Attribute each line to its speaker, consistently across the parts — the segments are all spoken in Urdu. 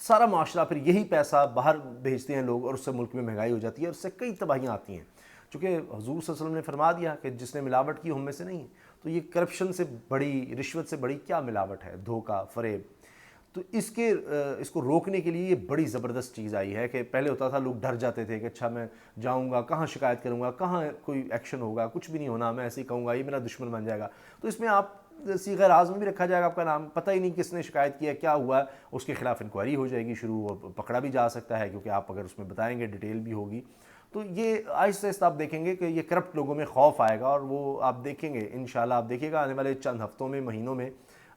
Speaker 1: سارا معاشرہ پھر یہی پیسہ باہر بھیجتے ہیں لوگ، اور اس سے ملک میں مہنگائی ہو جاتی ہے، اور اس سے کئی تباہیاں آتی ہیں، چونکہ حضور صلی اللہ علیہ وسلم نے فرما دیا کہ جس نے ملاوٹ کی ہم میں سے نہیں۔ تو یہ کرپشن سے بڑی، رشوت سے بڑی کیا ملاوٹ ہے، دھوکہ، فریب۔ تو اس کو روکنے کے لیے یہ بڑی زبردست چیز آئی ہے کہ پہلے ہوتا تھا لوگ ڈر جاتے تھے کہ اچھا میں جاؤں گا، کہاں شکایت کروں گا، کہاں کوئی ایکشن ہوگا، کچھ بھی نہیں ہونا، میں ایسے ہی کہوں گا یہ میرا دشمن بن جائے گا۔ تو اس میں آپ صیغہ راز میں بھی رکھا جائے گا آپ کا نام، پتہ ہی نہیں کس نے شکایت کیا، کیا ہوا، اس کے خلاف انکوائری ہو جائے گی شروع، اور پکڑا بھی جا سکتا ہے، کیونکہ آپ اگر اس میں بتائیں گے ڈیٹیل بھی ہوگی۔ تو یہ آہستہ آہستہ آپ دیکھیں گے کہ یہ کرپٹ لوگوں میں خوف آئے گا، اور وہ آپ دیکھیں گے انشاءاللہ، آپ دیکھیے گا آنے والے چند ہفتوں میں، مہینوں میں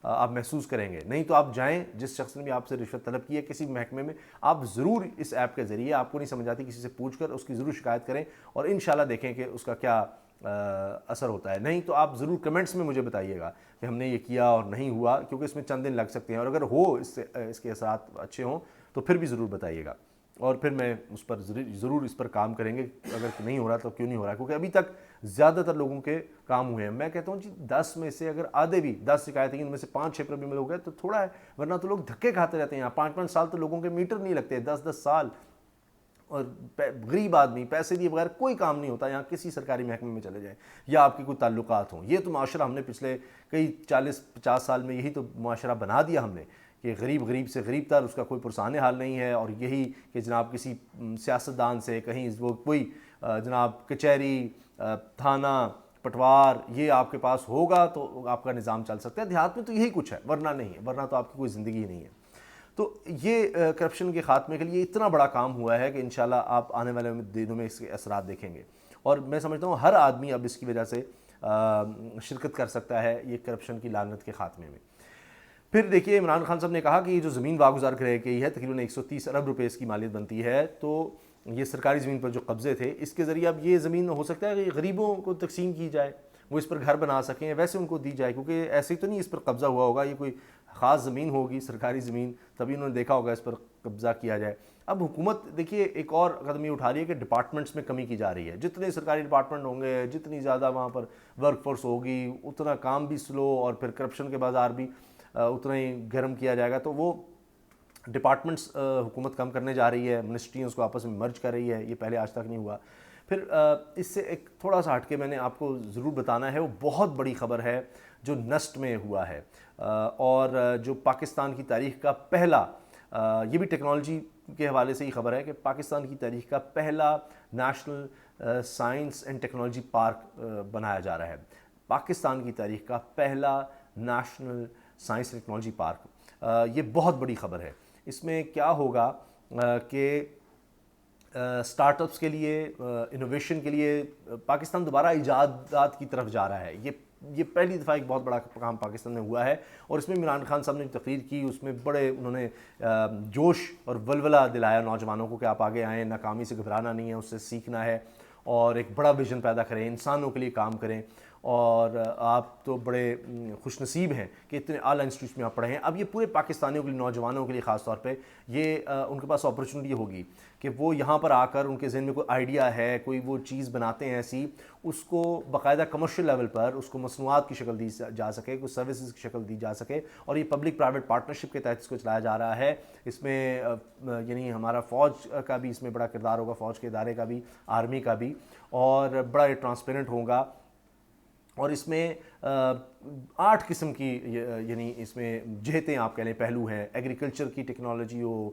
Speaker 1: آپ محسوس کریں گے۔ نہیں تو آپ جائیں، جس شخص نے بھی آپ سے رشوت طلب کی ہے کسی محکمے میں، آپ ضرور اس ایپ کے ذریعے، آپ کو نہیں سمجھ آتی کسی سے پوچھ کر اس کی ضرور شکایت کریں، اور انشاءاللہ دیکھیں کہ اس کا کیا اثر ہوتا ہے۔ نہیں تو آپ ضرور کمنٹس میں مجھے بتائیے گا کہ ہم نے یہ کیا اور نہیں ہوا، کیونکہ اس میں چند دن لگ سکتے ہیں، اور اگر ہو اس کے اثرات اچھے ہوں تو پھر بھی ضرور بتائیے گا، اور پھر میں اس پر ضرور اس پر کام کریں گے۔ اگر نہیں ہو رہا تو کیوں نہیں ہو رہا، کیونکہ ابھی تک زیادہ تر لوگوں کے کام ہوئے ہیں۔ میں کہتا ہوں جی 10 میں سے اگر آدھے بھی، 10 شکایتیں ان میں سے 5-6 پر بھی مل ہو گئے تو تھوڑا ہے، ورنہ تو لوگ دھکے کھاتے رہتے ہیں۔ 5-5 سال تو لوگوں کے میٹر نہیں لگتے، 10-10 سال، اور غریب آدمی پیسے دیے بغیر کوئی کام نہیں ہوتا۔ یہاں کسی سرکاری محکمے میں چلے جائیں، یا آپ کے کوئی تعلقات ہوں، یہ تو معاشرہ ہم نے پچھلے کئی 40-50 سال میں یہی تو معاشرہ بنا دیا ہم نے، کہ غریب سے غریب تر، اس کا کوئی پرسان حال نہیں ہے، اور یہی کہ جناب کسی سیاستدان سے کہیں وہ کوئی جناب کچہری، تھانہ، پٹوار، یہ آپ کے پاس ہوگا تو آپ کا نظام چل سکتا ہے۔ دیہات میں تو یہی کچھ ہے، ورنہ نہیں ہے، ورنہ تو آپ کی کوئی زندگی نہیں ہے۔ تو یہ کرپشن کے خاتمے کے لیے اتنا بڑا کام ہوا ہے کہ انشاءاللہ آپ آنے والے دنوں میں اس کے اثرات دیکھیں گے، اور میں سمجھتا ہوں ہر آدمی اب اس کی وجہ سے شرکت کر سکتا ہے یہ کرپشن کی لعنت کے خاتمے میں۔ پھر دیکھیے عمران خان صاحب نے کہا کہ یہ جو زمین واگزار کرائی گئی ہے تقریباً 130 ارب روپے اس کی مالیت بنتی ہے، تو یہ سرکاری زمین پر جو قبضے تھے، اس کے ذریعے اب یہ زمین ہو سکتا ہے کہ غریبوں کو تقسیم کی جائے، وہ اس پر گھر بنا سکیں، ویسے ان کو دی جائے، کیونکہ ایسے تو نہیں اس پر قبضہ ہوا ہوگا، یہ کوئی خاص زمین ہوگی، سرکاری زمین، تبھی انہوں نے دیکھا ہوگا اس پر قبضہ کیا جائے۔ اب حکومت دیکھیے ایک اور قدم یہ اٹھا رہی ہے کہ ڈپارٹمنٹس میں کمی کی جا رہی ہے، جتنے سرکاری ڈپارٹمنٹ ہوں گے، جتنی زیادہ وہاں پر ورک فورس ہوگی، اتنا کام بھی سلو، اور پھر کرپشن کے بازار بھی اتنا ہی گرم کیا جائے گا۔ تو وہ ڈپارٹمنٹس حکومت کم کرنے جا رہی ہے، منسٹریوں اس کو آپس میں مرج کر رہی ہے، یہ پہلے آج تک نہیں ہوا۔ پھر اس سے ایک تھوڑا سا ہٹ کے میں نے آپ کو ضرور بتانا ہے، وہ بہت بڑی خبر ہے جو نسٹ میں ہوا ہے، اور جو پاکستان کی تاریخ کا پہلا، یہ بھی ٹیکنالوجی کے حوالے سے ہی خبر ہے کہ پاکستان کی تاریخ کا پہلا national science and technology park بنایا جا رہا ہے۔ پاکستان کی تاریخ کا پہلا national science and technology park, یہ بہت بڑی خبر ہے۔ اس میں کیا ہوگا کہ سٹارٹ اپس کے لیے، انوویشن کے لیے پاکستان دوبارہ ایجادات کی طرف جا رہا ہے۔ یہ پہلی دفعہ ایک بہت بڑا کام پاکستان میں ہوا ہے، اور اس میں عمران خان صاحب نے تقریر کی، اس میں بڑے انہوں نے جوش اور ولولہ دلایا نوجوانوں کو کہ آپ آگے آئیں، ناکامی سے گھبرانا نہیں ہے، اس سے سیکھنا ہے، اور ایک بڑا ویژن پیدا کریں، انسانوں کے لیے کام کریں۔ اور آپ تو بڑے خوش نصیب ہیں کہ اتنے اعلیٰ انسٹیٹیوٹس میں آپ پڑھے ہیں۔ اب یہ پورے پاکستانیوں کے لیے، نوجوانوں کے لیے خاص طور پہ یہ ان کے پاس اپرچونٹی ہوگی کہ وہ یہاں پر آ کر، ان کے ذہن میں کوئی آئیڈیا ہے، کوئی وہ چیز بناتے ہیں ایسی، اس کو باقاعدہ کمرشل لیول پر اس کو مصنوعات کی شکل دی جا سکے، کوئی سروسز کی شکل دی جا سکے، اور یہ پبلک پرائیویٹ پارٹنرشپ کے تحت اس کو چلایا جا رہا ہے۔ اس میں یعنی ہمارا فوج کا بھی اس میں بڑا کردار ہوگا، فوج کے ادارے کا بھی، آرمی کا بھی، اور بڑا یہ ٹرانسپیرنٹ ہوگا۔ اور اس میں 8 قسم کی یعنی اس میں جہتیں آپ کہہ لیں، پہلو ہیں، ایگریکلچر کی ٹیکنالوجی ہو،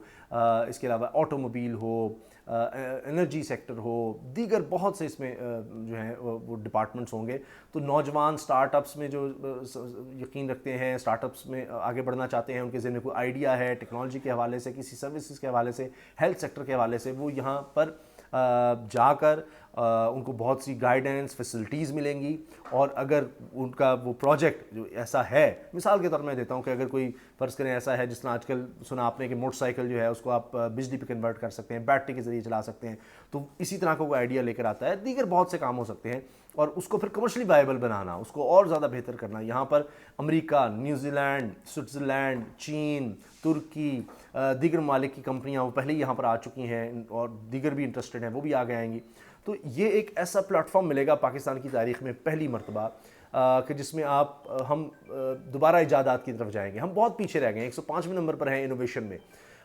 Speaker 1: اس کے علاوہ آٹو موبائل ہو، انرجی سیکٹر ہو، دیگر بہت سے اس میں جو ہیں وہ ڈپارٹمنٹس ہوں گے۔ تو نوجوان سٹارٹ اپس میں جو یقین رکھتے ہیں، سٹارٹ اپس میں آگے بڑھنا چاہتے ہیں، ان کے ذہن میں کوئی آئیڈیا ہے ٹیکنالوجی کے حوالے سے، کسی سروسز کے حوالے سے، ہیلتھ سیکٹر کے حوالے سے، وہ یہاں پر جا کر ان کو بہت سی گائیڈنس، فیسلٹیز ملیں گی، اور اگر ان کا وہ پروجیکٹ جو ایسا ہے، مثال کے طور میں دیتا ہوں کہ اگر کوئی فرض کریں ایسا ہے، جس طرح آج کل سنا آپ نے کہ موٹر سائیکل جو ہے اس کو آپ بجلی پہ کنورٹ کر سکتے ہیں، بیٹری کے ذریعے چلا سکتے ہیں، تو اسی طرح کا کوئی آئیڈیا لے کر آتا ہے، دیگر بہت سے کام ہو سکتے ہیں، اور اس کو پھر کمرشلی وائبل بنانا، اس کو اور زیادہ بہتر کرنا۔ یہاں پر امریکہ، نیوزی لینڈ، سوئٹزرلینڈ، چین، ترکی، دیگر ممالک کی کمپنیاں وہ پہلے ہی یہاں پر آ چکی ہیں، اور دیگر بھی انٹرسٹڈ ہیں، وہ بھی آگے آئیں گی۔ تو یہ ایک ایسا پلیٹ فارم ملے گا پاکستان کی تاریخ میں پہلی مرتبہ کہ جس میں ہم دوبارہ ایجادات کی طرف جائیں گے۔ ہم بہت پیچھے رہ گئے ہیں، 105ویں نمبر پر ہیں انوویشن میں،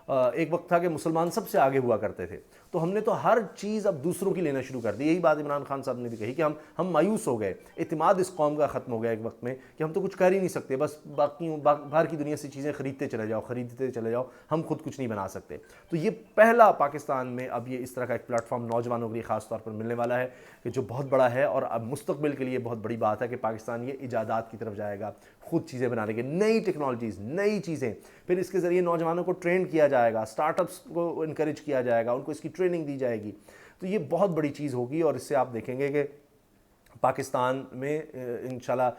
Speaker 1: ایک وقت تھا کہ مسلمان سب سے آگے ہوا کرتے تھے، تو ہم نے تو ہر چیز اب دوسروں کی لینا شروع کر دی. یہی بات عمران خان صاحب نے بھی کہی کہ ہم مایوس ہو گئے، اعتماد اس قوم کا ختم ہو گیا ایک وقت میں کہ ہم تو کچھ کر ہی نہیں سکتے، بس باہر کی دنیا سے چیزیں خریدتے چلے جاؤ، ہم خود کچھ نہیں بنا سکتے. تو یہ پہلا پاکستان میں اب یہ اس طرح کا ایک پلیٹ فارم نوجوانوں کے لیے خاص طور پر ملنے والا ہے کہ جو بہت بڑا ہے، اور اب مستقبل کے لیے بہت بڑی بات ہے کہ پاکستان یہ ایجادات کی طرف جائے گا، خود چیزیں بنانے کے، نئی ٹیکنالوجیز، نئی چیزیں، پھر اس کے ذریعے نوجوانوں کو ٹرین کیا جائے گا، اسٹارٹ اپس کو انکریج کیا جائے گا، ان کو اس کی ٹریننگ دی جائے گی. تو یہ بہت بڑی چیز ہوگی، اور اس سے آپ دیکھیں گے کہ پاکستان میں انشاءاللہ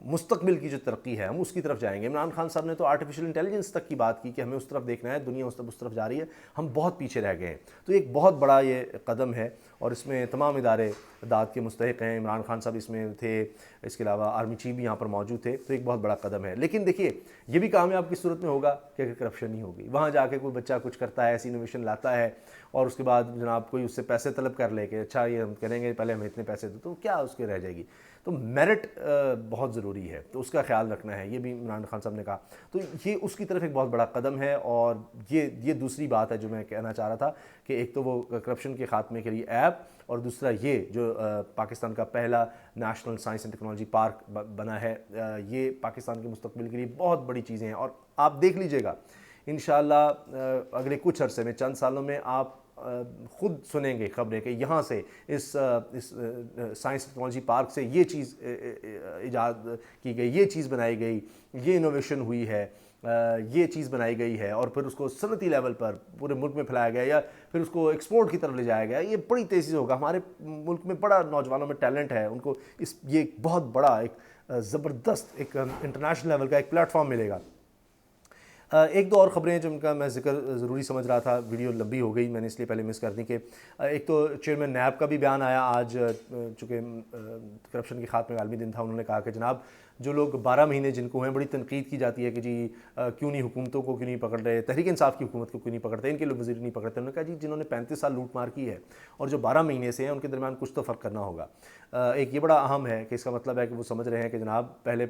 Speaker 1: مستقبل کی جو ترقی ہے ہم اس کی طرف جائیں گے. عمران خان صاحب نے تو آرٹیفیشل انٹیلیجنس تک کی بات کی کہ ہمیں اس طرف دیکھنا ہے، دنیا اس طرف جا رہی ہے، ہم بہت پیچھے رہ گئے ہیں. تو ایک بہت بڑا یہ قدم ہے، اور اس میں تمام ادارے داد کے مستحق ہیں. عمران خان صاحب اس میں تھے، اس کے علاوہ آرمی چیف بھی یہاں پر موجود تھے. تو ایک بہت بڑا قدم ہے. لیکن دیکھیے یہ بھی کامیاب کس صورت میں ہوگا کہ اگر کرپشن نہیں ہوگی. وہاں جا کے کوئی بچہ کچھ کرتا ہے، ایسی انوویشن لاتا ہے، اور اس کے بعد جناب کوئی اس سے پیسے طلب کر لے کہ اچھا یہ ہم کریں گے، پہلے ہمیں اتنے پیسے دو، تو کیا اس کے رہ جائے گی. تو میرٹ بہت ضروری ہے، تو اس کا خیال رکھنا ہے. یہ بھی عمران خان صاحب نے کہا. تو یہ اس کی طرف ایک بہت بڑا قدم ہے. اور یہ دوسری بات ہے جو میں کہنا چاہ رہا تھا کہ ایک تو وہ کرپشن کے خاتمے کے لیے ایپ، اور دوسرا یہ جو پاکستان کا پہلا national science and technology park بنا ہے، یہ پاکستان کے مستقبل کے لیے بہت بڑی چیزیں ہیں. اور آپ دیکھ لیجئے گا انشاءاللہ اگلے کچھ عرصے میں، چند سالوں میں، آپ خود سنیں گے خبریں کہ یہاں سے اس سائنس ٹیکنالوجی پارک سے یہ چیز ایجاد کی گئی، یہ چیز بنائی گئی، یہ انوویشن ہوئی ہے، یہ چیز بنائی گئی ہے، اور پھر اس کو صنعتی لیول پر پورے ملک میں پھیلایا گیا، یا پھر اس کو ایکسپورٹ کی طرف لے جایا گیا. یہ بڑی تیزی سے ہوگا. ہمارے ملک میں بڑا نوجوانوں میں ٹیلنٹ ہے، ان کو یہ ایک بہت بڑا، ایک زبردست، ایک انٹرنیشنل لیول کا ایک پلیٹ فارم ملے گا. ایک دو اور خبریں جن کا میں ذکر ضروری سمجھ رہا تھا، ویڈیو لمبی ہو گئی، میں نے اس لیے پہلے مس کر دی، کہ ایک تو چیئرمین نیب کا بھی بیان آیا آج، چونکہ کرپشن کے خاتمے کا عالمی دن تھا. انہوں نے کہا کہ جناب جو لوگ 12 مہینے جن کو ہیں، بڑی تنقید کی جاتی ہے کہ جی کیوں نہیں حکومتوں کو کیوں نہیں پکڑ رہے، تحریک انصاف کی حکومت کو کیوں نہیں پکڑتے، ان کے لوگ وزیر نہیں پکڑتے. انہوں نے کہا جی جنہوں نے 35 سال لوٹ مار کی ہے اور جو 12 مہینے سے ہیں، ان کے درمیان کچھ تو فرق کرنا ہوگا. ایک یہ بڑا اہم ہے کہ اس کا مطلب ہے کہ وہ سمجھ رہے ہیں کہ جناب پہلے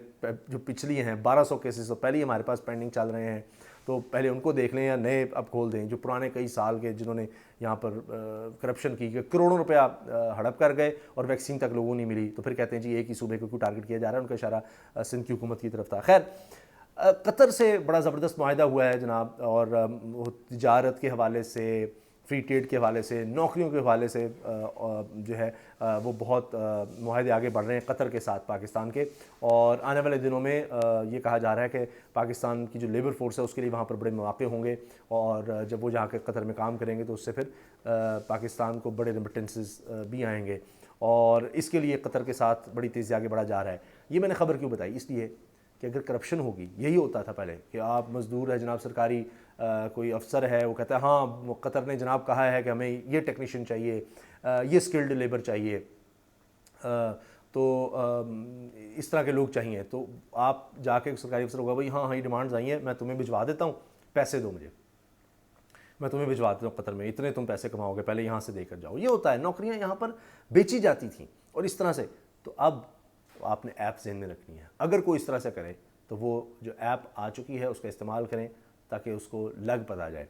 Speaker 1: جو پچھلی ہیں 1200 کیسز تو پہلے ہی ہمارے پاس پینڈنگ چل رہے ہیں، تو پہلے ان کو دیکھ لیں یا نئے اب کھول دیں. جو پرانے کئی سال کے جنہوں نے یہاں پر کرپشن کی، کہ کروڑوں روپیہ ہڑپ کر گئے اور ویکسین تک لوگوں نہیں ملی، تو پھر کہتے ہیں جی ایک ہی صوبے کو کیوں ٹارگٹ کیا جا رہا ہے. ان کا اشارہ سندھ کی حکومت کی طرف تھا. خیر، قطر سے بڑا زبردست معاہدہ ہوا ہے جناب، اور وہ تجارت کے حوالے سے، فری ٹریڈ کے حوالے سے، نوکریوں کے حوالے سے جو ہے وہ بہت معاہدے آگے بڑھ رہے ہیں قطر کے ساتھ پاکستان کے. اور آنے والے دنوں میں یہ کہا جا رہا ہے کہ پاکستان کی جو لیبر فورس ہے اس کے لیے وہاں پر بڑے مواقع ہوں گے، اور جب وہ جا کے قطر میں کام کریں گے تو اس سے پھر پاکستان کو بڑے ریمیٹنسز بھی آئیں گے. اور اس کے لیے قطر کے ساتھ بڑی تیزی آگے بڑھا جا رہا ہے. یہ میں نے خبر کیوں بتائی؟ اس لیے کہ اگر کرپشن ہوگی، یہی ہوتا تھا پہلے کہ آپ مزدور ہے جناب، سرکاری کوئی افسر ہے، وہ کہتا ہے ہاں قطر نے جناب کہا ہے کہ ہمیں یہ ٹیکنیشین چاہیے، یہ سکلڈ لیبر چاہیے، تو اس طرح کے لوگ چاہیے. تو آپ جا کے سرکاری افسر ہوگا بھائی ہاں یہ ڈیمانڈز آئی ہیں، میں تمہیں بھجوا دیتا ہوں، پیسے دو مجھے، میں تمہیں بھجوا دیتا ہوں قطر میں، اتنے تم پیسے کماؤ گے، پہلے یہاں سے دے کر جاؤ. یہ ہوتا ہے. نوکریاں یہاں پر بیچی جاتی تھیں اور اس طرح سے. تو اب آپ نے ایپ ذہن میں رکھنی ہے، اگر کوئی اس طرح سے کرے تو وہ جو ایپ آ چکی ہے اس کا استعمال کریں تاکہ اس کو لگ پتہ جائے،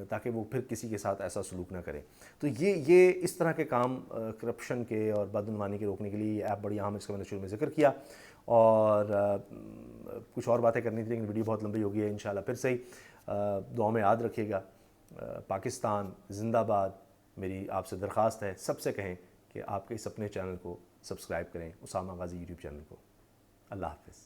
Speaker 1: تاکہ وہ پھر کسی کے ساتھ ایسا سلوک نہ کرے. تو یہ اس طرح کے کام کرپشن کے اور بدعنوانی کے روکنے کے لیے یہ ایپ بڑی اہم ہے، اس کا میں نے شروع میں ذکر کیا. اور کچھ اور باتیں کرنی تھی لیکن ویڈیو بہت لمبی ہو گئی ہے. انشاءاللہ پھر سے دعا میں یاد رکھیے گا. پاکستان زندہ باد. میری آپ سے درخواست ہے، سب سے کہیں کہ آپ کے اس اپنے چینل کو سبسکرائب کریں، اسامہ غازی یوٹیوب چینل کو. اللہ حافظ.